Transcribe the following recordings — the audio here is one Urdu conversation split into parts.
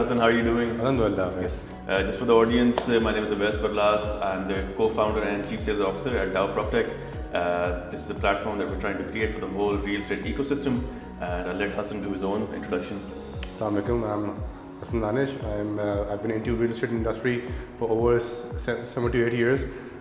Hassan, how are you doing? Alhamdulillah, yes. Just for the audience, my name is Avais Barlas. I'm the co-founder and chief sales officer at Dow PropTech. This is a platform that we're trying to create for the whole real estate ecosystem. And I'll let Hassan do his own introduction. Assalamu alaikum. I'm Hassan Danish. I've been into real estate industry for over 7 to 8 years.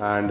And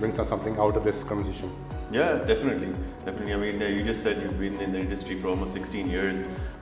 bring something out of this conversation. Yeah, definitely. I mean, you just said you've been in the industry for almost 16 years.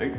right?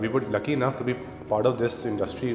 we were lucky enough to be part of this industry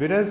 Whereas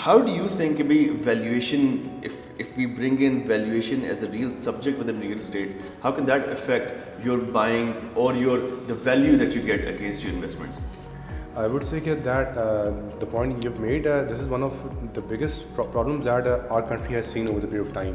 How do you think be valuation, if we bring in valuation as a real subject within real estate, how can that affect your buying or the value that you get against your investments? I would say that the point you've made, this is one of the biggest problems that our country has seen over the period of time.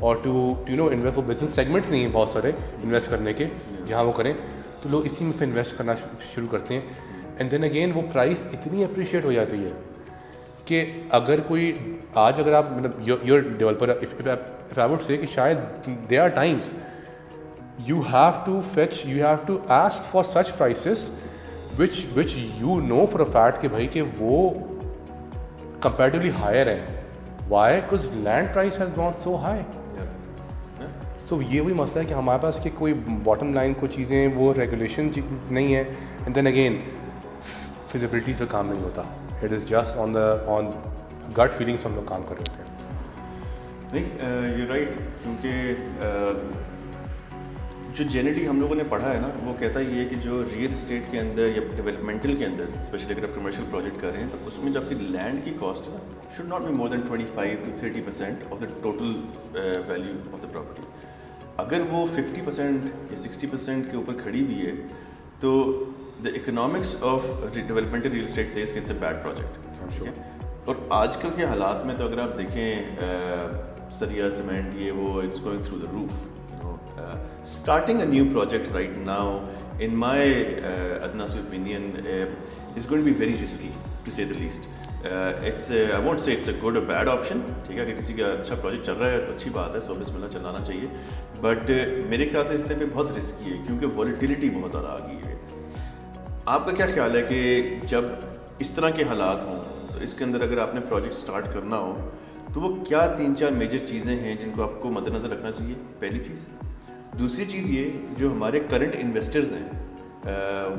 اور ٹو انویسٹ. وہ بزنس سیگمنٹس نہیں ہیں بہت سارے انویسٹ کرنے کے جہاں وہ کریں, تو لوگ اسی میں پہ انویسٹ کرنا شروع کرتے ہیں. اینڈ دین اگین وہ پرائس اتنی اپریشیٹ ہو جاتی ہے کہ اگر کوئی آج اگر آپ مطلب your developer, if I would say کہ شاید there are times you have to ask for such prices which you know for a fact کہ بھائی کہ وہ comparatively higher ہیں. Why? Because land price has gone so high. So یہ وہی مسئلہ ہے کہ ہمارے پاس کہ کوئی باٹم لائن کوئی چیزیں وہ ریگولیشن نہیں ہے. اینڈ دین اگین فیزیبلٹی سے کام نہیں ہوتا. اٹ از جسٹ آن گٹ فیلنگس ہم لوگ کام کر رہے ہوتے ہیں. نہیں یو رائٹ, کیونکہ جو جنرلی ہم لوگوں نے پڑھا ہے نا وہ کہتا یہ ہے کہ جو ریئل اسٹیٹ کے اندر یا ڈیولپمنٹل کے اندر اسپیشلی اگر آپ کمرشل پروجیکٹ کر رہے ہیں تو اس میں جو آپ کی لینڈ کی کاسٹ ہے نا should not be more than 25 to 30% of the total value of the property. اگر وہ 50% یا 60% کے اوپر کھڑی ہوئی ہے تو the economics of developmental real estate says کہ اٹس اے بیڈ پروجیکٹ. اور آج کل کے حالات میں تو اگر آپ دیکھیں سریا سیمنٹ یہ وہ it's going through the roof. Starting a new project right now, in my Adnan's opinion, is going to be very risky, to say the least. I won't say it's a good or bad option. ٹھیک ہے کہ کسی کا اچھا پروجیکٹ چل رہا ہے تو اچھی بات ہے, سو بسم اللہ چلانا چاہیے. بٹ میرے خیال سے اس ٹائم پہ بہت رسکی ہے کیونکہ والیٹیلیٹی بہت زیادہ آ گئی ہے. آپ کا کیا خیال ہے کہ جب اس طرح کے حالات ہوں تو اس کے اندر اگر آپ نے پروجیکٹ اسٹارٹ کرنا ہو تو وہ کیا 3-4 میجر چیزیں ہیں جن کو آپ کو مد نظر رکھنا چاہیے؟ پہلی چیز. دوسری چیز یہ جو ہمارے کرنٹ انویسٹرز ہیں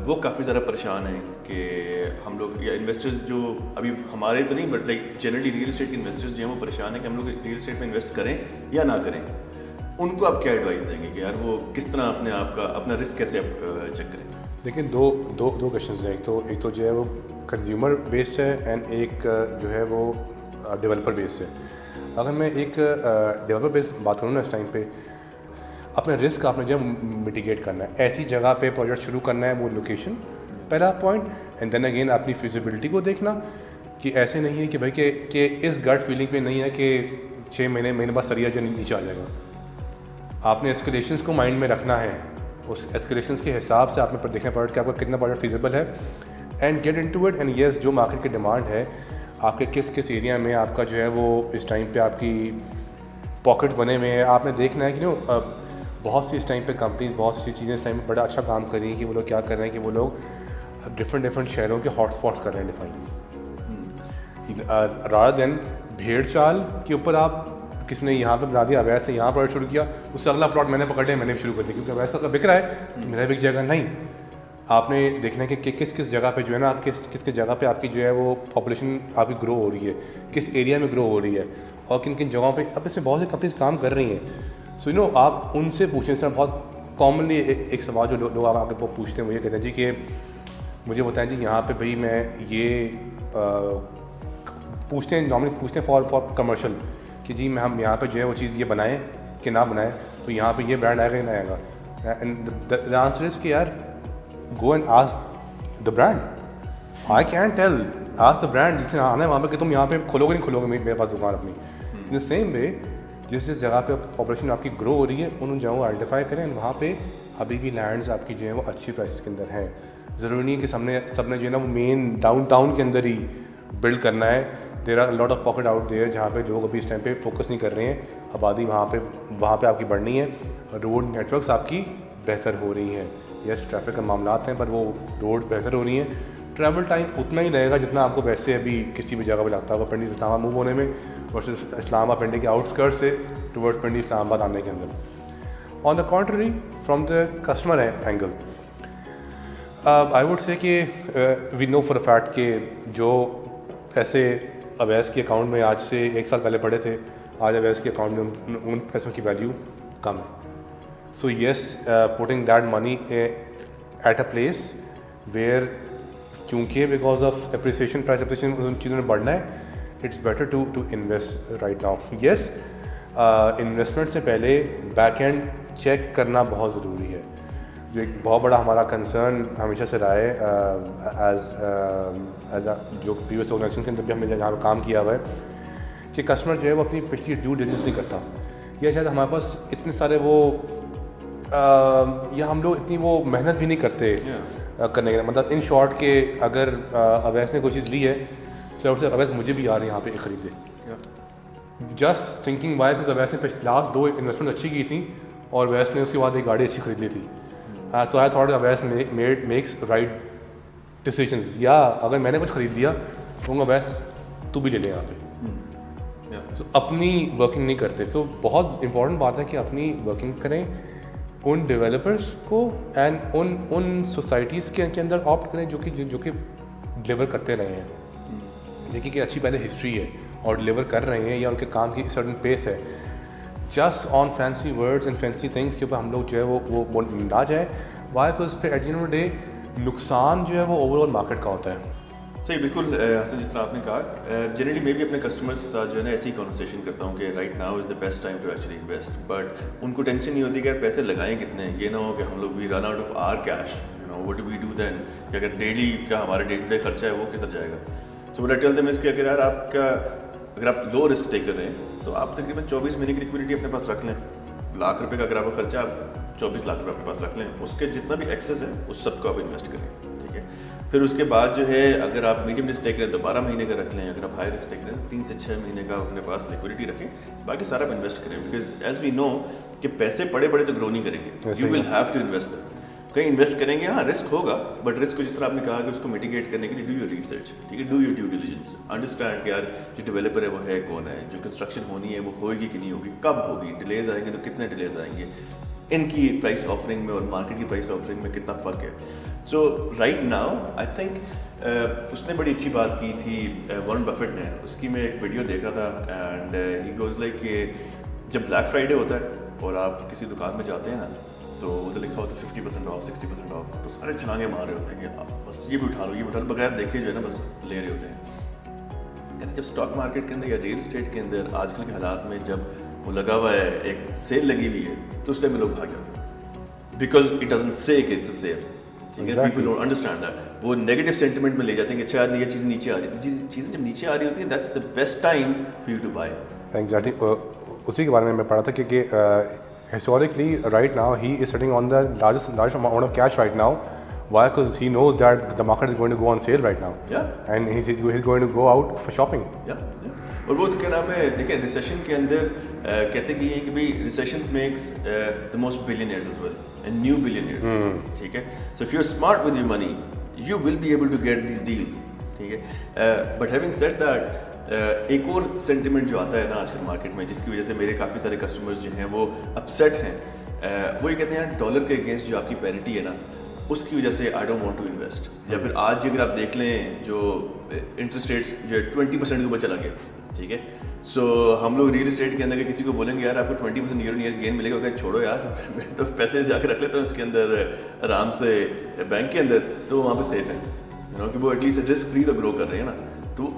وہ کافی زیادہ پریشان ہیں کہ ہم لوگ یا انویسٹرز جو ابھی ہمارے تو نہیں but like generally real estate کے انویسٹرز جو ہیں وہ پریشان ہیں کہ ہم لوگ ریئل اسٹیٹ میں انویسٹ کریں یا نہ کریں. ان کو آپ کیا ایڈوائز دیں گے کہ یار وہ کس طرح اپنے آپ کا اپنا رسک کیسے آپ چیک کریں؟ لیکن دو کویشچنز ہیں. ایک تو جو ہے وہ کنزیومر بیسڈ ہے اینڈ ایک جو ہے وہ ڈیولپر بیسڈ ہے. اگر میں ایک ڈیولپر بیسڈ بات کروں نا اس ٹائم پہ, اپنا رسک آپ نے جو میٹیگیٹ کرنا ہے, ایسی جگہ پہ پروجیکٹ شروع کرنا ہے وہ لوکیشن پہلا پوائنٹ. اینڈ دین اگین اپنی فیزیبلٹی کو دیکھنا کہ ایسے نہیں ہے کہ بھائی کہ اس گٹ فیلنگ پہ نہیں ہے کہ 6 مہینے بعد سریا جو نیچے آ جائے گا. آپ نے ایسکیلیشنس کو مائنڈ میں رکھنا ہے, اس ایسکیلیشنس کے حساب سے آپ نے دیکھنا پڑے کہ آپ کا کتنا پروجیکٹ فیزیبل ہے and get into it. And yes جو مارکیٹ کی ڈیمانڈ ہے آپ کے کس ایریا میں آپ کا جو ہے وہ اس ٹائم پہ آپ کی پاکٹ بنے ہوئے ہیں. آپ نے دیکھنا ہے کہ بہت سی اس ٹائم پہ کمپنیز بہت سی چیزیں اس ٹائم پہ بڑا اچھا کام کر رہی ہیں کہ وہ لوگ کیا کر رہے ہیں کہ وہ لوگ ڈفرینٹ شہروں کے ہاٹ اسپاٹس کر رہے ہیں ڈیفائن. رادر دین بھیڑ چال کے اوپر آپ کس نے یہاں پہ بنا دیا اویس سے یہاں پر شروع کیا, اس سے اگلا پلاٹ میں نے پکڑ لیا میں نے بھی شروع کر دیا کیونکہ اویس کا بک رہا ہے تو میرا بک جائے گا. نہیں, آپ نے دیکھنا ہے کہ کس جگہ پہ جو ہے نا کس جگہ پہ آپ کی جو ہے وہ پاپولیشن آپ کی گرو ہو رہی ہے, کس ایریا میں گرو ہو رہی ہے اور کن جگہوں پہ. اب اس میں بہت سی کمپنیز کام کر رہی ہیں. سو آپ ان سے پوچھیں. سر بہت کامنلی ایک سوال جو لوگ آپ کو پوچھتے ہیں وہ یہ کہتے ہیں جی کہ مجھے بتائیں جی یہاں پہ بھائی میں یہ پوچھتے ہیں نارملی پوچھتے ہیں فار کمرشل کہ جی ہم یہاں پہ جو ہے وہ چیز یہ بنائیں کہ نہ بنائیں, تو یہاں پہ یہ برانڈ آئے گا یا نہیں آئے گا. اینڈ دا آنسر از کہ یار go and ask the brand. I can tell ask the brand جس سے آنا ہے وہاں پہ کہ تم یہاں پہ کھولو گے نہیں کھولو گے میرے پاس دکان اپنی. ان دا سیم وے جس جگہ پہ پاپولیشن آپ کی گرو ہو رہی ہے ان جگہوں کو آئیڈینٹیفائی کریں. وہاں پہ ابھی بھی لینڈز آپ کی جو ہے وہ اچھی پرائسز کے اندر ہیں. ضروری نہیں ہے کہ سب نے جو ہے نا وہ مین ڈاؤن ٹاؤن کے اندر ہی بلڈ کرنا ہے. There are lot of pocket out there جہاں پہ لوگ ابھی اس ٹائم پہ فوکس نہیں کر رہے ہیں. آبادی وہاں پہ آپ کی بڑھنی ہے, روڈ نیٹورکس آپ کی بہتر ہو رہی ہیں. یس ٹریفک کے معاملات ہیں پر وہ روڈ بہتر ہو رہی ہیں. ٹریول ٹائم اتنا ہی لگے گا جتنا آپ کو ویسے ابھی کسی بھی جگہ پہ لگتا ہوگا پنڈی اسلام آباد موو ہونے میں ورسز اسلام آباد پنڈی کے آؤٹسکرٹ سے ٹورڈ پنڈی اسلام آباد آنے کے اندر. On the country from the customer angle I would say کہ وی نو فار اے فیکٹ کہ جو پیسے اویس کے اکاؤنٹ میں آج سے 1 سال پہلے پڑے تھے آج اویس کے اکاؤنٹ میں ان پیسوں کی ویلیو کم ہے. So yes putting that money at a place where کیونکہ because of appreciation price appreciation ان چیزوں میں بڑھنا ہے it's better to invest right now. Yes investment سے پہلے بیک اینڈ چیک کرنا بہت ضروری ہے. جو ایک بہت بڑا ہمارا کنسرن ہمیشہ سے رہا ہے ایز جو پریویس آرگنائزیشن کے اندر بھی ہم نے جہاں پہ کام کیا ہوا ہے کہ کسٹمر جو ہے وہ اپنی پچھلی ڈیو ڈیلیجنس نہیں کرتا یا شاید ہمارے پاس اتنے سارے وہ یا ہم لوگ اتنی وہ محنت بھی نہیں کرتے کرنے کے. مطلب ان شارٹ کہ اگر اویس نے کوئی چیز لی ہے چلو سے اویس مجھے بھی یار یہاں پہ خریدے, just thinking why because Awais نے لاسٹ 2 انویسٹمنٹ اچھی کی تھیں اور اویس نے اس کے بعد ایک گاڑی اچھی خرید لی تھی. So I thought Awais makes right decisions. یا اگر میں نے کچھ خرید لیا تو اویس تو بھی لے لے یہاں پہ. سو اپنی ورکنگ نہیں کرتے. تو بہت امپورٹنٹ بات ہے کہ اپنی ورکنگ کریں ان ڈیولپرس کو اینڈ ان سوسائٹیز کے اندر آپٹ کریں جو کہ ڈلیور کرتے رہے ہیں. دیکھیں کہ اچھی پہلے ہسٹری ہے اور ڈلیور کر رہے ہیں یا ان کے کام کی سرٹن پیس ہے. Just on fancy words and fancy things کے اوپر ہم لوگ جو ہے وہ نہ جائیں. وائی بیکاز پھر at the end of day نقصان جو ہے وہ اوور آل مارکیٹ کا ہوتا ہے. صحیح, بالکل حسن جس طرح آپ نے کہا. جنرلی میں بھی اپنے کسٹمرس کے ساتھ جو ہے نا ایسی ہی کنورسیشن کرتا ہوں کہ right now is the best time to actually invest. But ان کو ٹینشن نہیں ہوتی کہ پیسے لگائیں کتنے. یہ نہ ہو کہ ہم لوگ بھی run out of our cash. What do we do then, کہ اگر ڈیلی کا ہمارا ڈے ٹو ڈے خرچہ ہے وہ کس طرح جائے گا. So what I tell them is کہ اگر آپ لو رسک ٹیکر ہیں تو آپ تقریباً 24 مہینے کی لکوڈیٹی اپنے پاس رکھ لیں. لاکھ روپے کا اگر آپ کا خرچہ آپ 24 لاکھ روپے اپنے پاس رکھ لیں. اس کے جتنا بھی ایکسیس ہے اس سب کو آپ انویسٹ کریں. ٹھیک ہے, پھر اس کے بعد جو ہے اگر آپ میڈیم رسک ٹیک کریں تو 12 مہینے کا رکھ لیں. اگر آپ ہائی رسک ٹیک کریں 3 سے 6 مہینے کا اپنے پاس لیکوڈیٹی رکھیں. باقی سارا آپ انویسٹ کریں. بیکاز ایز وی نو کہ پیسے پڑے تو گرو نہیں کریں گے. You will have to invest. کہیں انویسٹ کریں گے, ہاں رسک ہوگا, بٹ رسک کو جس طرح آپ نے کہا کہ اس کو میٹیگیٹ کرنے کے لیے ڈو یور ریسرچ. ٹھیک ہے, do your due diligence, understand کہ یار جو ڈیولپر ہے وہ ہے کون ہے, جو کنسٹرکشن ہونی ہے وہ ہوگی کہ نہیں ہوگی, کب ہوگی, ڈیلیز آئیں گے تو کتنے ڈیلیز آئیں گے, ان کی پرائس آفرنگ میں اور مارکیٹ کی پرائس آفرنگ میں کتنا فرق ہے. So right now I think اس نے بڑی اچھی بات کی تھی وارن بفیٹ نے. اس کی میں ایک ویڈیو دیکھ رہا تھا اینڈ ہی گوز لائک کہ جب بلیک فرائیڈے ہوتا ہے اور آپ کسی دکان میں جاتے ہیں نا تو ادھر لکھا ہوتا ہے 50% آف 60% آف, تو سارے چھلانگے مار رہے ہوتے ہیں کہ آپ بس یہ بھی اٹھا لو, یہ بھی اٹھا لو, بغیر دیکھے جو ہے نا بس لے رہے ہوتے ہیں. جب اسٹاک مارکیٹ کے اندر یا ریئل اسٹیٹ کے اندر آج کل کے حالات میں جب وہ لگا ہوا ہے, ایک سیل لگی ہوئی ہے, تو اس ٹائم میں لوگ بھاگ جاتے ہیں بیکاز اٹ ڈزنٹ سے کہ it's a sale. People don't understand that. وہ نیگیٹو سینٹیمنٹ میں لے جاتے ہیں کہ اچھا یہ چیز نیچے آ رہی ہے. چیزیں جب نیچے آ رہی ہوتی ہیں that's the best time for you to buy. Exactly اسی کے بارے میں پڑھا تھا کہ historically right now he is sitting on the largest amount of cash right now. Why? Because he knows that the market is going to go on sale right now. Yeah. And he's going to go out for shopping. Yeah. اور وہ تو کیا نام ہے, دیکھیں ریسیشن کے اندر کہتے کہ یہ کہ بھائی recessions makes the most billionaires as well and new billionaires. ٹھیک ہے, so if you are smart with your money you will be able to get these deals. ٹھیک ہے, بٹ ہیونگ سیڈ دیٹ ایک اور سینٹیمنٹ جو آتا ہے نا آج کل مارکیٹ میں, جس کی وجہ سے میرے کافی سارے کسٹمرز جو ہیں وہ اپسیٹ ہیں, وہ یہ کہتے ہیں ڈالر کے اگینسٹ جو آپ کی پیرٹی ہے نا اس کی وجہ سے I don't want to invest. یا پھر آج اگر آپ دیکھ لیں جو انٹرسٹ ریٹ جو ہے 20% کے اوپر چلا گیا. ٹھیک ہے, سو ہم لوگ ریئل اسٹیٹ کے اندر کسی کو بولیں گے یار آپ کو 20% ایئر ایئر گین ملے گا, کہ چھوڑو یار میں تو پیسے جا کے رکھ لیتا ہوں اس کے اندر آرام سے بینک کے اندر, تو وہاں پہ سیف ہے کہ وہ ایٹ لیسٹ رسک فری تو گرو کر رہے ہیں نا. تو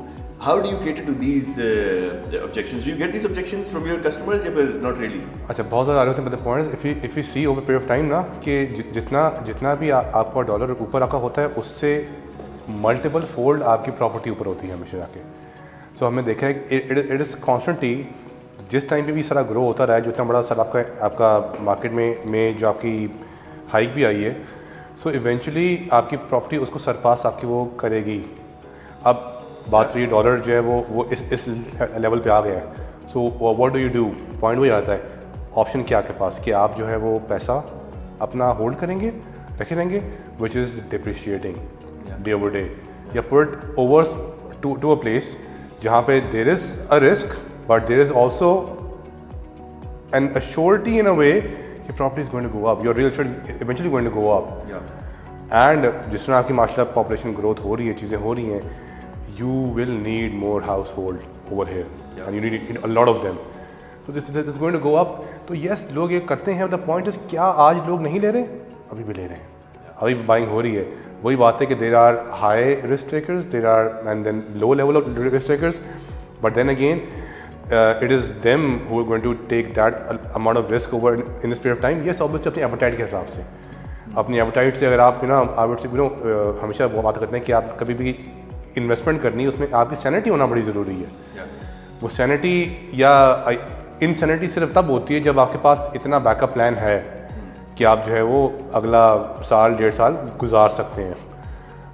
how do you cater to these objections? Do you get these objections from your customers یا پھر not really? اچھا بہت زیادہ آ رہے ہوتے ہیں. but the point is if you see over a period of time نا کہ جتنا بھی آپ کا ڈالر اوپر آ کا ہوتا ہے اس سے ملٹیپل فولڈ آپ کی پراپرٹی اوپر ہوتی ہے ہمیشہ جا کے. سو ہم نے دیکھا ہے کہ اٹ از کانسٹنٹلی جس ٹائم پہ بھی سارا گرو ہوتا رہا ہے, جتنا بڑا سر آپ کا مارکیٹ میں جو آپ کی ہائک بھی آئی ہے, سو ایونچولی آپ کی پراپرٹی اس کو سرپاس آپ کی وہ کرے گی. اب بات ہوئی ڈالر جو ہے وہ اس لیول پہ آ گیا ہے. So what do you do, point وہی آتا ہے آپشن کیا آپ کے پاس کہ آپ جو ہے وہ پیسہ اپنا ہولڈ کریں گے, رکھے رہیں گے, which is depreciating day over day, یا put over to a place جہاں پہ there is a risk but there is also an assurity in a way کہ property is going to go up, your real estate eventually going to go up. And جس طرح آپ کی ماشاء اللہ پاپولیشن گروتھ ہو رہی ہے, چیزیں ہو رہی ہیں, you will need more household over here. Yeah. And you need a lot of them. So this is going to go up. تو yes لوگ یہ کرتے ہیں. the point is کیا آج لوگ نہیں لے رہے, ابھی بھی لے رہے ہیں, ابھی بائنگ ہو رہی ہے. وہی بات ہے کہ there are high risk takers, there are and then low level of risk takers, but then again it is them who are going to take that amount of risk over in this period of time. yes obviously اپنی appetite کے حساب سے, اپنی appetite سے اگر آپ ہمیشہ وہ بات کرتے ہیں کہ آپ کبھی بھی انویسٹمنٹ کرنی ہے, اس میں آپ کی سینٹی ہونا بڑی ضروری ہے. وہ سینٹی یا انسینٹی صرف تب ہوتی ہے جب آپ کے پاس اتنا بیک اپ پلان ہے کہ آپ جو ہے وہ اگلا سال 1.5 سال گزار سکتے ہیں.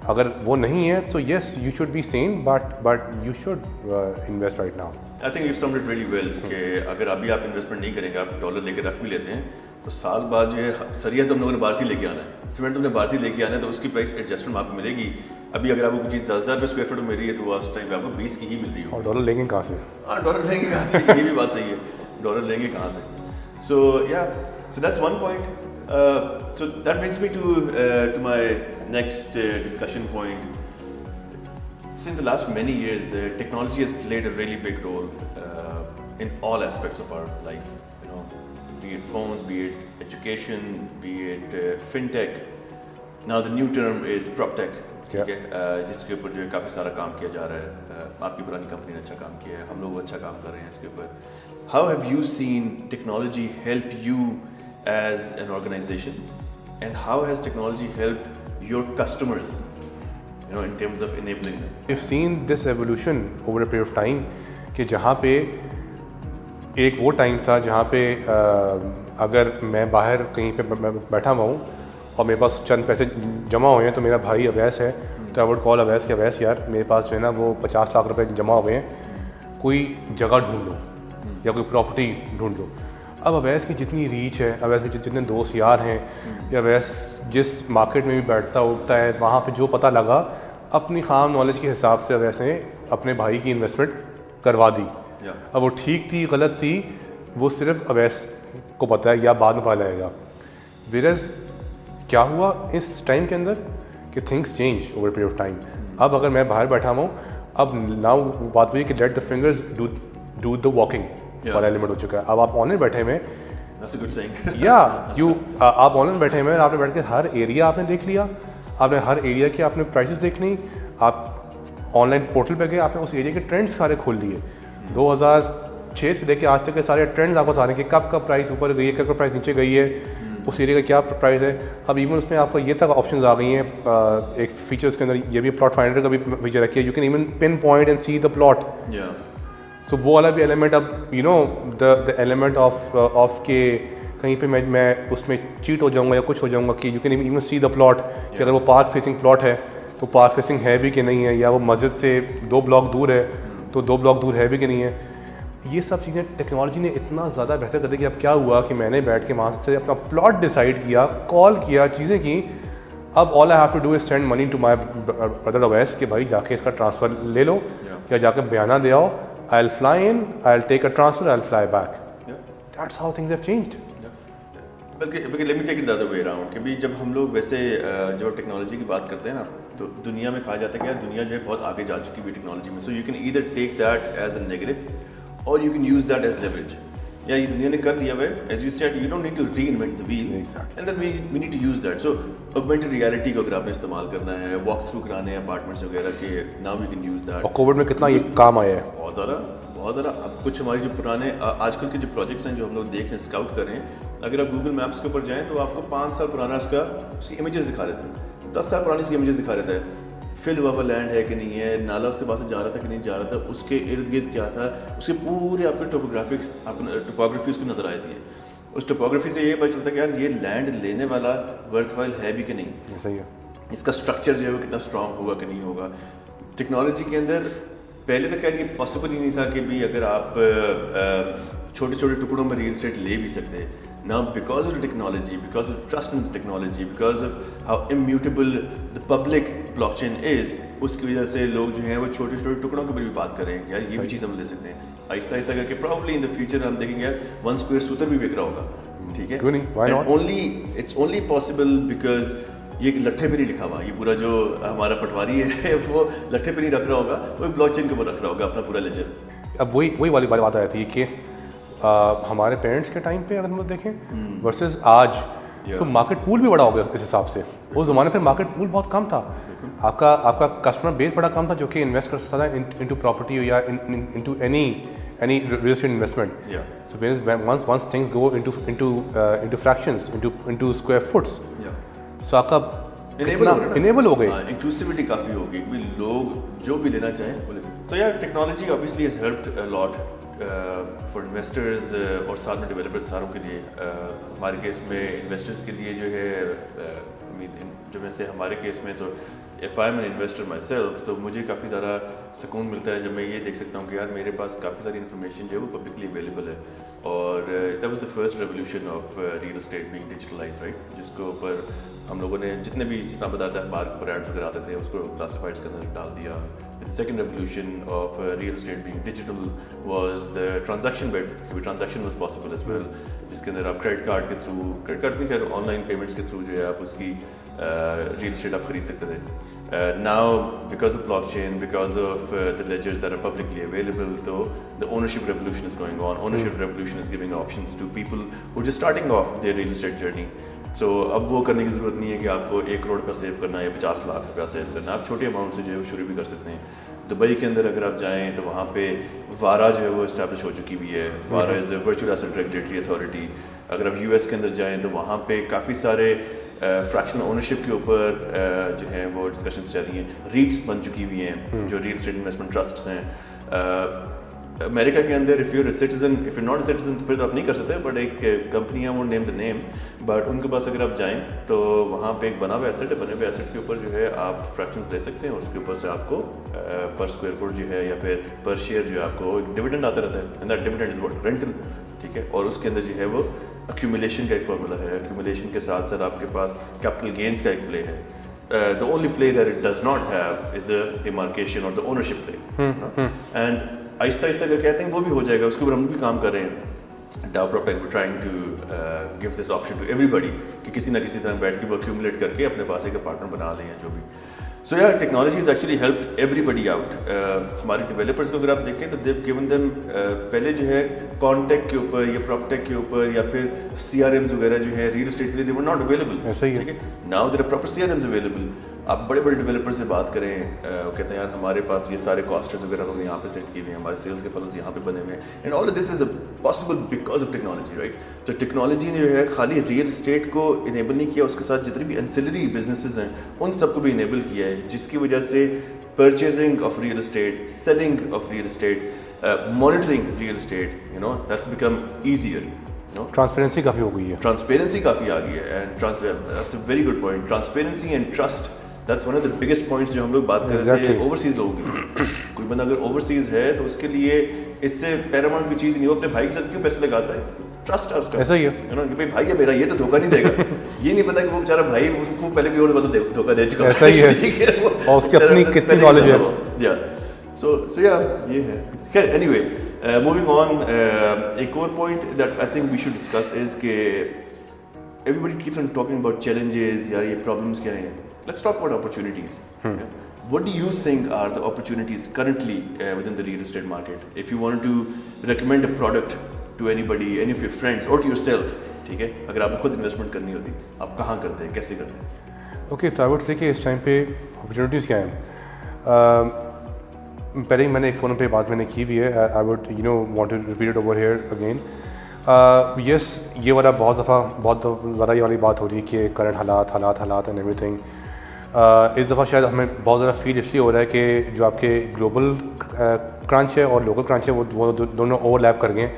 اگر وہ نہیں ہے تو yes you should be seen but you should invest right now. I think you summed it really well کہ اگر ابھی آپ انویسٹمنٹ نہیں کریں گے, آپ ڈالر لے کے رکھ بھی لیتے ہیں, تو سال بعد جو ہے سریا تو ہم لوگوں نے باہر سے لے کے آنا ہے, سیمنٹ تم نے باہر سے لے کے آنا ہے, تو اس کی پرائس ایڈجسٹمنٹ آپ کو ملے گی. ابھی اگر آپ کو کوئی چیز 10,000 روپے اسکوائر فٹ میں مل رہی ہے تو اس ٹائم پہ آپ کو 20 کی ہی مل رہی ہے. اور ڈالر لیں گے کہاں سے؟ ہاں ڈالر لیں گے کہاں سے, یہ بھی بات صحیح ہے, ڈالر لیں گے کہاں سے. سو یا so that's one point. So that brings me to my next discussion point. So in the last many years, technology has played a really big role in all aspects of our life. You know, be it phones, be it education, be it fintech. Now the new term is PropTech. ٹھیک ہے, جس کے اوپر جو ہے کافی سارا کام کیا جا رہا ہے. آپ کی پرانی کمپنی نے اچھا کام کیا ہے, ہم لوگ اچھا کام کر رہے ہیں اس کے اوپر. How have you seen technology help you as an organization, and how has technology helped your customers, you know, in terms of enabling them? We've seen this evolution over a period of time کہ جہاں پہ ایک وہ ٹائم تھا جہاں پہ اگر میں باہر کہیں پہ بیٹھا ہوا ہوں اور میرے پاس چند پیسے جمع ہوئے ہیں تو میرا بھائی اویس ہے, تو آئی وڈ کال اویس کہ اویس یار میرے پاس جو ہے نا وہ 50 لاکھ روپے جمع ہوئے ہیں, کوئی جگہ ڈھونڈ لو یا کوئی پراپرٹی ڈھونڈ لو. اب اویس کی جتنی ریچ ہے, اویس کے جتنے دوست یار ہیں, یا اویس جس مارکیٹ میں بھی بیٹھتا اٹھتا ہے وہاں پہ جو پتہ لگا اپنی خام نالج کے حساب سے اویس نے اپنے بھائی کی انویسٹمنٹ کروا دی. اب وہ ٹھیک تھی غلط تھی وہ صرف اویس کو پتہ ہے یا بعد میں پتا لگے گا. ویئرز کیا ہوا اس ٹائم کے اندر کہ things change over a period of time. اب اگر میں باہر بیٹھا ہوں, اب ناؤ بات ہوئی کہ let the fingers do the walking والا ایلیمنٹ ہو چکا ہے. اب آپ آن لائن بیٹھے ہوئے یا آپ آن لائن بیٹھے ہوئے, آپ نے بیٹھ کے ہر ایریا آپ نے دیکھ لیا, آپ نے ہر ایریا کے آپ نے پرائسز دیکھ لی, آپ آن لائن پورٹل پہ گئے, آپ نے اس ایریا کے ٹرینڈس سارے کھول لیے. 2006 سے لے کے آج تک کے سارے ٹرینڈز آپ کو سارے کہ کب کب پرائس اوپر گئی ہے, کب کب پرائس نیچے گئی ہے, اس ایریا کا کیا پرائز ہے. اب ایون اس میں آپ کو یہ تک آپشنز آ گئی ہیں, ایک فیچرس کے اندر یہ بھی پلاٹ فائنڈر کا بھی فیچر رکھا ہے, you can even pin point and see the plot. So وہ والا بھی ایلیمنٹ, اب you know the element of کہ کہیں پہ میں اس میں چیٹ ہو جاؤں گا یا کچھ ہو جاؤں گا کہ you can even see the plot کہ اگر وہ پارک فیسنگ پلاٹ ہے تو پارک فیسنگ ہے بھی کہ نہیں ہے, یا وہ مسجد سے 2 بلاک دور ہے تو 2 بلاک دور ہے بھی کہ نہیں ہے. یہ سب چیزیں ٹیکنالوجی نے اتنا زیادہ بہتر کر دی کہ اب کیا ہوا کہ میں نے بیٹھ کے وہاں سے اپنا پلاٹ ڈیسائیڈ کیا, کال کیا, چیزیں کی. اب all I have to do is send money to my brother Awais کہ بھائی جا کے اس کا ٹرانسفر لے لو یا جا کے بیانہ دے آؤ, I will fly in, I will take a transfer, I will fly back. That's how things have changed. بلکہ let me take it the other way around کہ جب ہم لوگ ویسے جو ٹیکنالوجی کی بات کرتے ہیں نا, تو دنیا میں کہا جاتا ہے کہ دنیا جو ہے بہت آگے جا چکی ہوئی ٹیکنالوجی میں. So you can either take that as a negative or you can use that as leverage. یا یہ دنیا نے کر لیا ہوا ہے, as you said, you don't need to reinvent the wheel. Exactly. And then we need to use that. So augmented reality کو اگر آپ نے استعمال کرنا ہے, walk through کرانے ہیں اپارٹمنٹس وغیرہ کے, now we can use that. اور کووڈ میں کتنا یہ کام آیا ہے, بہت زیادہ. اب کچھ ہماری جو پرانے آج کل کے جو پروجیکٹس ہیں جو ہم لوگ دیکھ رہے ہیں, اسکاؤٹ کر رہے ہیں, اگر آپ گوگل میپس کے اوپر جائیں تو آپ کو 5 سال پرانا اس کی امیجز دکھا دیتا ہے, 10 سال پرانی اس کی امیجز دکھا دیتا ہے. فل ہوا ہوا لینڈ ہے کہ نہیں ہے, نالا اس کے پاس سے جا رہا تھا کہ نہیں جا رہا تھا, اس کے ارد گرد کیا تھا, اس کے پورے آپ کے ٹوپوگرافی اس کو نظر آتی ہے. اس ٹوپوگرافی سے یہ پتہ چلتا ہے کہ یار یہ لینڈ لینے والا ورتھ وائل ہے بھی کہ نہیں, صحیح ہے, اس کا اسٹرکچر جو ہے وہ کتنا اسٹرانگ ہوگا کہ نہیں ہوگا. ٹیکنالوجی کے اندر پہلے تو خیر یہ پاسبل ہی نہیں تھا کہ بھی اگر آپ چھوٹے چھوٹے ٹکڑوں میں ریل اسٹیٹ لے بھی سکتے. Now because of the technology, because of trust in the technology, because of how immutable the public blockchain is, اس کی وجہ سے لوگ جو ہیں وہ چھوٹے چھوٹے ٹکڑوں کے اوپر بھی بات کر رہے ہیں کہ یار یہ بھی چیز ہم لے سکتے ہیں. آہستہ آہستہ کر کے probably in the future ہم دیکھیں گے 1 square سوتر بھی بک رہا ہوگا. ٹھیک ہے, and it's only possible because یہ لٹھے پہ نہیں لکھا ہوا, یہ پورا جو ہمارا پٹواری ہے وہ لٹھے پہ نہیں رکھ رہا ہوگا, وہ بلاک چین کے اوپر رکھ رہا ہوگا اپنا پورا لیجر. اب وہی والی بات آ جاتی ہے کہ ہمارے پیرنٹس کے ٹائم پہ اگر ہم لوگ دیکھیں ورسز آج, سو مارکیٹ پول بھی بڑا ہو گیا اس حساب سے. اس زمانے پہ مارکیٹ پول بہت کم تھا, آپ کا کسٹمر بیس بڑا کم تھا جو کہ انویسٹ کر سکتا تھا انٹو پراپرٹی یا into any real estate investment. So once things go into fractions, into square foots, so آپ کا انیبل ہو گئے, انکلوسیوٹی کافی ہوگی, لوگ جو بھی لینا چاہیں وہ لے سکتے. تو یار technology obviously has helped a lot for investors اور ساتھ میں ڈیولپرز ساروں کے لیے. ہمارے کیس میں انویسٹرز کے لیے جو ہے جو میں سے ہمارے کیس میں تو if I am an investor my self تو مجھے کافی زیادہ سکون ملتا ہے جب میں یہ دیکھ سکتا ہوں کہ یار میرے پاس کافی ساری انفارمیشن جو ہے وہ پبلکلی اویلیبل ہے. اور that was the first revolution of real estate being digitalise right, جس کے اوپر ہم لوگوں نے جتنے بھی جس طرح بتایا تھا اخبار کے اوپر ایڈس وغیرہ آتے تھے اس کو کلاسیفائڈس کے اندر ڈال دیا. The second revolution of real estate being digital was the transaction bit. Transaction was possible as well, جس کے اندر آپ کریڈٹ کارڈ کے تھرو, کریڈٹ کارڈ نہیں خیر آن لائن پیمنٹس کے تھرو جو ہے آپ اس کی ریئل اسٹیٹ آپ خرید سکتے تھے. Now because of blockchain, because of the ledgers that are publicly available, so the ownership revolution is going on. Ownership revolution is giving options to people who are just starting off their real estate journey. سو اب وہ کرنے کی ضرورت نہیں ہے کہ آپ کو 1 کروڑ کا سیو کرنا ہے یا 50 لاکھ روپیہ سیو کرنا ہے. آپ چھوٹے اماؤنٹ سے جو ہے وہ شروع بھی کر سکتے ہیں. دبئی کے اندر اگر آپ جائیں تو وہاں پہ وارا جو ہے وہ اسٹیبلش ہو چکی ہوئی ہے. VARA is a virtual asset regulatory authority. اگر آپ یو ایس کے اندر جائیں تو وہاں پہ کافی سارے فریکشنل اونرشپ کے اوپر جو ہیں وہ ڈسکشنس چل رہی ہیں. ریٹس بن چکی ہوئی ہیں جو ریئل اسٹیٹ انویسٹمنٹ ٹرسٹس ہیں. امریکہ کے اندر if you a citizen, if you not a citizen تو پھر تو آپ نہیں کر سکتے, بٹ ایک کمپنی ہے وہ نیم دا نیم, بٹ ان کے پاس اگر آپ جائیں تو وہاں پہ ایک بنا ہوا ایسٹ ہے. بنے ہوئے ایسٹ کے اوپر جو ہے آپ فریکشنز لے سکتے ہیں اور اس کے اوپر سے آپ کو پر اسکوائر فٹ جو ہے یا پھر پر شیئر جو ہے آپ کو ایک ڈویڈنڈ آتا رہتا ہے. And that dividend is what rental. ٹھیک ہے, اور اس کے اندر جو ہے وہ ایکومولیشن کا ایک فارمولا ہے. ایکومولیشن کے ساتھ ساتھ آپ کے پاس کیپٹل گینز کا ایک پلے ہے. The only play that it does not have is the demarcation or the ownership play. And آہستہ آہستہ اگر کہتے ہیں وہ بھی ہو جائے گا, اس کے اوپر ہم بھی کام کر رہے ہیں. ڈاو پروپٹیک we're trying to give this option to everybody کہ کسی نہ کسی طرح بیٹھ کے وہ accumulate کر کے اپنے پاس ایک پارٹنر بنا لیں یا جو بھی. سو yeah, technology has actually helped everybody out. ہمارے ڈیولپرس کو اگر آپ دیکھیں تو they've given them پہلے جو ہے کانٹیکٹ کے اوپر یا پروپٹیک کے اوپر یا پھر CRMs وغیرہ جو ہے ریئل اسٹیٹ کے لیے they were not available. ایسا ہی ہے. Now there are proper CRMs available. آپ بڑے بڑے ڈیولپر سے بات کریں, وہ کہتے ہیں یار ہمارے پاس یہ سارے کاسٹرز وغیرہ ہم نے یہاں پہ سیٹ کیے ہوئے ہیں, ہمارے سیلس کے فنلز یہاں پہ بنے ہوئے ہیں. And all this is possible because of technology right. تو ٹیکنالوجی نے جو ہے خالی ریئل اسٹیٹ کو انیبل نہیں کیا, اس کے ساتھ جتنے بھی انسلری بزنسز ہیں ان سب کو بھی انیبل کیا ہے, جس کی وجہ سے purchasing of real estate, selling of real estate, monitoring real estate, you know that's become easier. Transparency کافی ہو گئی ہے. ٹرانسپیرنسی کافی آ گئی ہے. And that's a very good point. Transparency and trust, that's one of the biggest points جو ہم لوگ بات کر رہے تھے اوورسیز لوگوں کے لیے. کوئی بندہ اگر اوورسیز ہے تو اس کے لیے اس سے پیراماؤنٹ کوئی چیز نہیں, وہ اپنے بھائی کے ساتھ کیوں پیسے لگاتا ہے. ٹرسٹ ہے اس کا. ایسا ہی ہے کہ بھائی بھائی ہے میرا, یہ تو دھوکہ نہیں دے گا. یہ نہیں پتا کہ وہ بیچارہ بھائی اس کو پہلے کوئی اور بندہ دھوکہ دے چکا ہے. ایسا ہی ہے, اور اس کی اپنی کتنی نالج ہے. سو یہ ہے. خیر اینی وے موونگ آن, ایک اور point that I think we should discuss is کہ everybody keeps on talking about challenges, یار یہ پرابلمس کیا ہیں. Let's talk about opportunities. What do you think are the opportunities currently within the real estate market? If you wanted to recommend a product to anybody, any of your friends or to yourself, ٹھیک ہے, اگر آپ نے خود انویسٹمنٹ کرنی ہوتی آپ کہاں کرتے ہیں, کیسے کرتے ہیں؟ Okay, so I would say کہ اس ٹائم پہ اپرچونیٹیز کیا ہیں. پہلے ہی میں نے ایک فون پہ بات میں نے کی ہوئی ہے. I would want to repeat it over here again. یس, یہ والا بہت دفعہ بہت زیادہ یہ والی بات ہو رہی ہے کہ کرنٹ حالات اینڈ ایوری تھنگ. اس دفعہ شاید ہمیں بہت زیادہ فیل اس لیے ہو رہا ہے کہ جو آپ کے گلوبل کرنچ ہے اور لوکل کرنچ ہے وہ دونوں اوور لیپ کر گئے ہیں.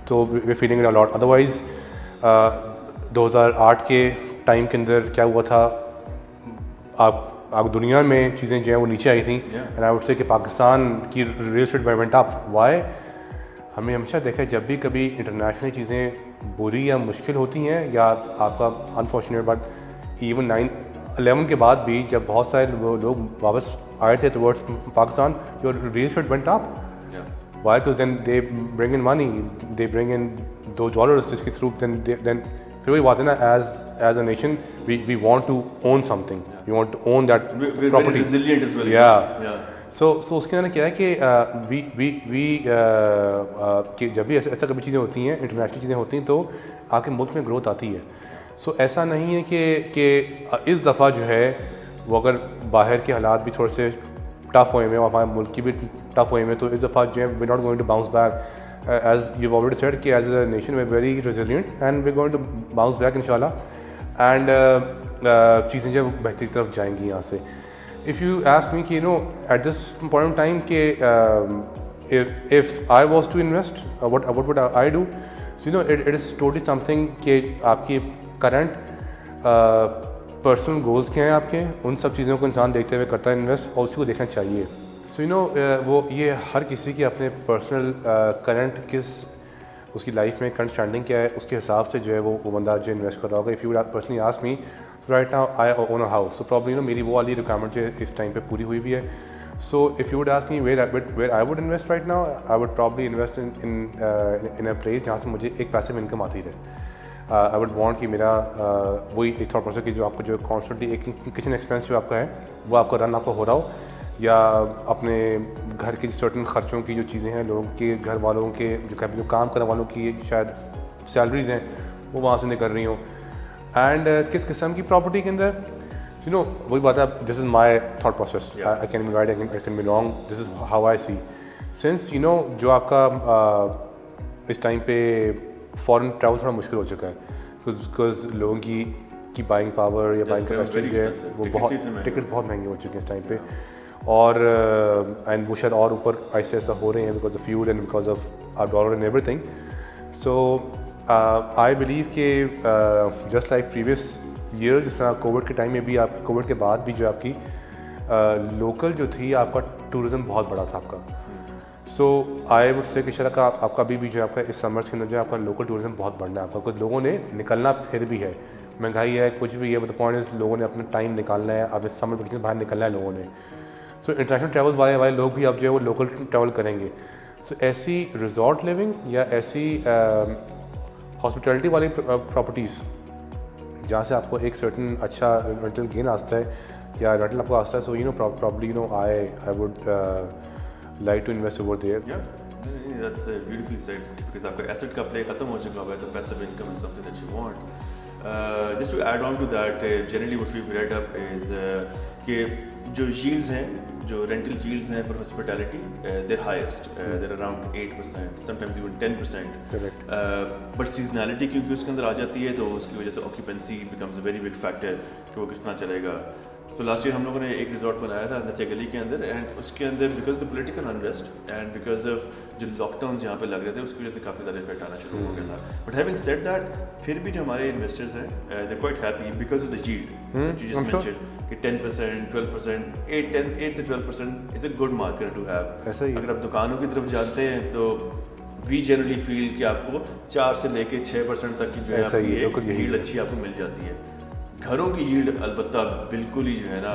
تو وی فیلنگ اٹ الاٹ. ادروائز 2008 کے ٹائم کے اندر کیا ہوا تھا, آپ دنیا میں چیزیں جو ہیں وہ نیچے آئی تھیں. اینڈ آئی وڈ سے کہ پاکستان کی real estate went up. Why? ہمیں ہمیشہ دیکھا ہے جب بھی کبھی انٹرنیشنل چیزیں بری یا مشکل ہوتی ہیں, یا آپ کا انفارچونیٹ بٹ ایون 9/11 کے بعد بھی جب بہت سارے لوگ واپس آئے تھے towards Pakistan, your real estate went up. Why? Because then they bring in money, they bring in $2 جس کے تھرو دین پھر وہی بات ہے نا, as a nation we want to own something, we want to own that property. So اس کے اندر کیا ہے کہ جب بھی ایسا کبھی چیزیں ہوتی ہیں, انٹرنیشنل چیزیں ہوتی ہیں, تو آپ کے ملک میں گروتھ آتی ہے. سو ایسا نہیں ہے کہ اس دفعہ جو ہے وہ اگر باہر کے حالات بھی تھوڑے سے ٹف ہوئے ہیں اور ہمارے ملک کی بھی ٹف ہوئے ہیں, تو اس دفعہ جو ہے we not going to bounce back. As you already said کہ as a nation we very resilient and we going to bounce back ان شاء اللہ. اینڈ چیزیں جو بہتری کی طرف جائیں گی یہاں سے. If you ask me کہ at this point in time کہ if I was to invest, what would I do? So it is totally something کہ آپ کی current پرسنل گولز کیا ہیں آپ کے, ان سب چیزوں کو انسان دیکھتے ہوئے کرتا ہے انویسٹ, اور اسی کو دیکھنا چاہیے. سو وہ یہ ہر کسی کے اپنے پرسنل کرنٹ اس کی لائف میں کرنٹ اسٹینڈنگ کیا ہے, اس کے حساب سے جو ہے وہ بندہ جو انویسٹ کر رہا ہوگا. If you personally ask me right now I own a house, so probably میری وہ والی ریکوائرمنٹ جو اس ٹائم پہ پوری ہوئی بھی ہے. So if you would ask me where I would invest right now, I would probably invest in a place جہاں سے مجھے ایک پیسے میں انکم آتی رہے. آئی وڈ وانٹ کہ میرا وہی ایک تھاٹ پروسیس کہ جو آپ کو جو کانسٹنٹلی ایک کچن ایکسپینس جو آپ کا ہے وہ آپ کا رن آپ کا ہو رہا ہو, یا اپنے گھر کے سرٹن خرچوں کی جو چیزیں ہیں, لوگوں کے گھر والوں کے جو کام کرنے والوں کی شاید سیلریز ہیں وہ وہاں سے نکل رہی ہوں. اینڈ کس قسم کی پراپرٹی کے اندر وہی بات ہے, this is my thought process, I can be right, I can be wrong, this is how I see. Since جو آپ کا اس ٹائم پہ فارن ٹریول تھوڑا مشکل ہو چکا ہے, بیکاز لوگوں کی بائنگ پاور یا بائنگ کیپیسٹی جو ہے وہ بہت ٹکٹ بہت مہنگے ہو چکے ہیں اس ٹائم پہ, اور اینڈ وہ شاید اور اوپر ایسے ایسا ہو رہے ہیں because of fuel and because of our dollar and ایوری تھنگ. سو آئی بلیو کہ جسٹ لائک پریویس ایئرز, جس طرح کووڈ کے ٹائم میں بھی, آپ کووڈ کے بعد بھی جو آپ کی لوکل جو تھی آپ کا ٹورزم بہت بڑا تھا آپ کا. سو آئی وڈ سے کہ شاید آپ کا ابھی بھی جو آپ کا اس سمرس کے اندر جو ہے آپ کا لوکل ٹورزم بہت بڑھنا ہے آپ کا, کچھ لوگوں نے نکلنا پھر بھی ہے, مہنگائی ہے کچھ بھی ہے, بٹ پوائنٹ از لوگوں نے اپنا ٹائم نکالنا ہے, اپنے سمر ویکیشن باہر نکلنا ہے لوگوں نے. سو انٹرنیشنل ٹریول والے لوگ بھی اب جو ہے وہ لوکل ٹریول کریں گے. سو ایسی ریزورٹ لیونگ یا ایسی ہاسپٹیلٹی والی پراپرٹیز جہاں سے آپ کو ایک سرٹن اچھا رینٹل گین آتا ہے یا رینٹل آپ کو آتا ہے, so probably I would like to invest over there. Yeah, that's beautifully said, because آپ کا ایسٹ کا پلے ختم ہو چکا ہوا ہے, تو passive income is something that you want. Just to add on to that, generally what we've read up is کہ جو yields ہیں, جو rental yields ہیں for hospitality, they're highest, they're around 8%, sometimes even 10%. Correct. But seasonality کیونکہ اس کے اندر آ جاتی ہے, تو اس کی وجہ سے occupancy becomes a very big factor کہ وہ کس طرح چلے گا. سو لاسٹ ایئر ہم لوگوں نے ایک ریزورٹ بنایا تھا نچے گلی کے اندر, اینڈ اس کے اندر because the political unrest and because of جو لاک ڈاؤنز یہاں پہ لگ رہے تھے, اس کی وجہ سے کافی زیادہ افیکٹ آنا شروع ہو گیا تھا. بٹ ہیونگ سیڈ دیٹ, پھر بھی جو ہمارے انویسٹرز ہیں they quite happy because of the yield you just mentioned کہ 10%, 12%, 8 سے 12% is a good market to have. اگر آپ دکانوں کی طرف جاتے ہیں تو وی جنرلی فیل کہ آپ کو 4 سے لے کے 6% تک کی جو ہے ییلڈ اچھی آپ کو مل جاتی ہے. گھروں کی ییلڈ البتہ بالکل ہی جو ہے نا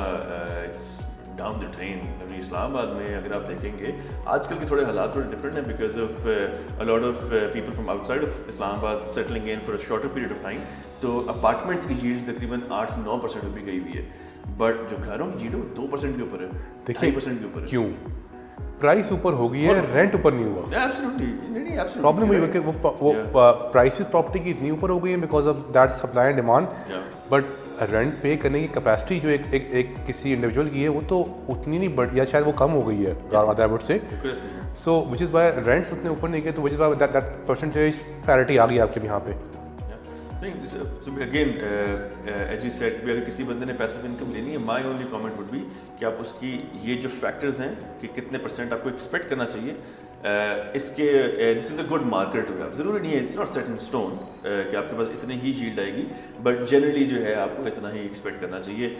ڈاؤن دا ٹرین. ابھی اسلام آباد میں اگر آپ دیکھیں گے آج کل کے تھوڑے حالات تھوڑے ڈفرینٹ ہیں because of a lot of people from outside of Islamabad settling in for a shorter period of time. تو اپارٹمنٹس کی ییلڈ تقریباً 8-9% بھی گئی ہوئی ہے, بٹ جو گھروں کی ییلڈ ہے وہ 2% کے اوپر ہے, 2.5% کے اوپر ہے. کیوں؟ پرائس اوپر ہو گئی ہے, رینٹ اوپر نہیں ہوا. پرابلم ہوئی ہے کہ وہ پرائسز پراپرٹی کی اتنی اوپر ہو گئی ہیں because of that supply and demand, but rent pay کرنے کی کیپیسٹی جو ایک کسی انڈیویجول کی ہے وہ تو اتنی نہیں بڑھ, یا شاید وہ کم ہو گئی ہے آئی وڈ سے. سو وچ از وائی رینٹس اتنے اوپر نہیں گئے, تو which is why that percentage parity آ گئی آپ کے یہاں پہ. So again, as you said, اگر کسی بندے نے پیسیو انکم لینی ہے, my only comment would be کہ آپ اس کی یہ جو فیکٹرز ہیں کہ کتنے پرسینٹ آپ کو ایکسپیکٹ کرنا چاہیے, اس کے this is a good market to have. ضروری نہیں ہے, it's not set in stone کہ آپ کے پاس اتنی ہی ییلڈ آئے گی, بٹ جنرلی جو ہے آپ کو اتنا ہی ایکسپیکٹ کرنا چاہیے.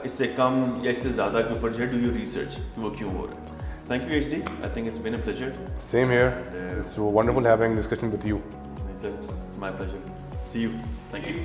اس سے کم یا اس سے زیادہ کے اوپر جو ہے ڈو یو ریسرچ کہ وہ کیوں ہو رہا ہے. Thank you, HD. I think it's been a pleasure. Same here. It's wonderful having a discussion with you. It's my pleasure. See you. Thank you.